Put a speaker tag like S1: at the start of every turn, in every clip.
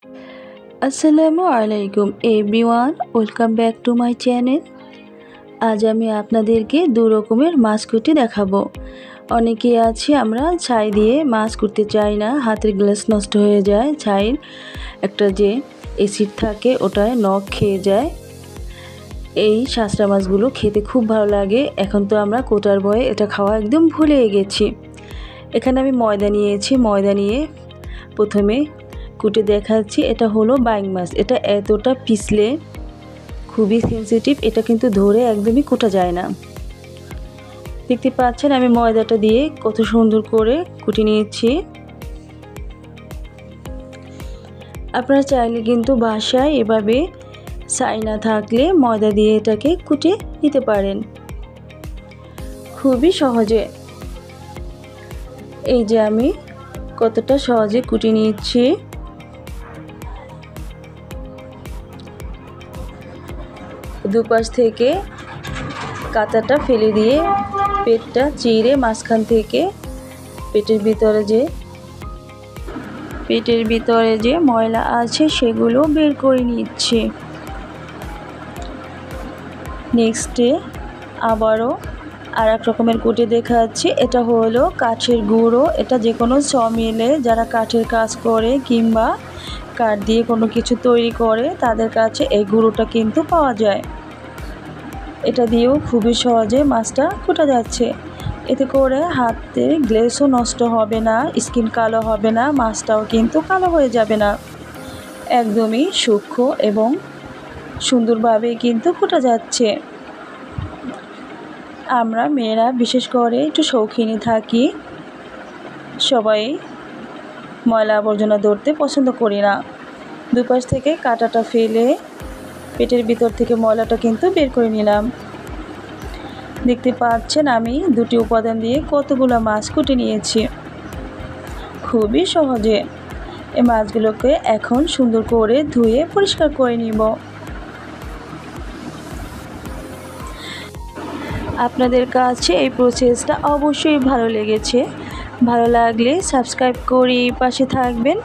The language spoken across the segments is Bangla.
S1: আসসালামু আলাইকুম everyone, welcome back to my channel. আজ আমি আপনাদেরকে দু রকমের মাছ কুটি দেখাবো। অনেকে আছে আমরা ছাই দিয়ে মাছ কুটতে চাই না, হাতের গ্লাস নষ্ট হয়ে যায়। ছাইয়ের একটা যে অ্যাসিড থাকে ওটায় নখ খেয়ে যায়। এই শাঁসরা মাছগুলো খেতে খুব ভালো লাগে। এখন তো আমরা কোটার ভয়ে এটা খাওয়া একদম ভুলে গেছি। এখানে আমি ময়দা নিয়েছি, ময়দা নিয়ে প্রথমে কুটে দেখাচ্ছি। এটা হলো বাইং মাছ। এটা এতটা পিছলে খুবই সেন্সিটিভ, এটা কিন্তু ধরে একদমই কুটা যায় না। দেখতে পাচ্ছেন আমি ময়দাটা দিয়ে কত সুন্দর করে কুটে নিয়েছি। আপনারা চাইলে কিন্তু বাসায় এভাবে ছাই না থাকলে ময়দা দিয়ে এটাকে কুটে নিতে পারেন খুবই সহজে। এই যে আমি কতটা সহজে কুটে নিয়েছি। দুপাশ থেকে কাঁটাটা ফেলে দিয়ে পেটটা চিরে মাঝখান থেকে পেটের ভিতরে যে ময়লা আছে সেগুলো বের করে নিচ্ছি। নেক্সটে আবারও আর এক রকমের কুটে দেখাচ্ছি। এটা হলো কাঠের গুঁড়ো। এটা যে কোনো সমিলে যারা কাঠের কাজ করে কিংবা কাঠ দিয়ে কোনো কিছু তৈরি করে তাদের কাছে এই গুঁড়োটা কিন্তু পাওয়া যায়। এটা দিয়েও খুবই সহজে মাছটা কুটা যাচ্ছে। এতে করে হাতের গ্লেসও নষ্ট হবে না, স্কিন কালো হবে না, মাছটাও কিন্তু কালো হয়ে যাবে না। একদমই সূক্ষ্ম এবং সুন্দরভাবে কিন্তু কুটা যাচ্ছে। আমরা মেয়েরা বিশেষ করে একটু শৌখিনী থাকি, সবাই ময়লা আবর্জনা ধরতে পছন্দ করি না। দুপাশ থেকে কাঁটাটা ফেলে পেটের ভিতর থেকে ময়লাটা কিন্তু বের করে নিলাম। দেখতে পাচ্ছেন আমি দুটি উপাদান দিয়ে কতগুলো মাছ কুটে নিয়েছি খুবই সহজে। এই মাছগুলোকে এখন সুন্দর করে ধুয়ে পরিষ্কার করে নিব। আপনাদের কাছে এই প্রসেসটা অবশ্যই ভালো লেগেছে। ভালো লাগলে সাবস্ক্রাইব করে পাশে থাকবেন,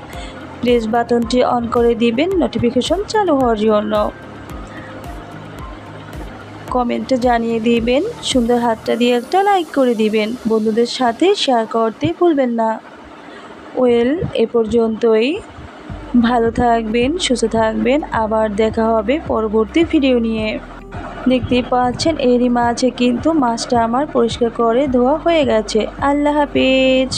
S1: প্লিজ বাটনটি অন করে দিবেন নোটিফিকেশন চালু হওয়ার জন্য। কমেন্টে জানিয়ে দিবেন, সুন্দর হাতটা দিয়ে একটা লাইক করে দিবেন, বন্ধুদের সাথে শেয়ার করতে ভুলবেন না। এ পর্যন্তই। ভালো থাকবেন, সুস্থ থাকবেন, আবার দেখা হবে পরবর্তী ভিডিও নিয়ে। দেখতেই পাচ্ছেন এরই মাঝে কিন্তু মাছটা আমার পরিষ্কার করে ধোয়া হয়ে গেছে। আল্লাহ হাফেজ।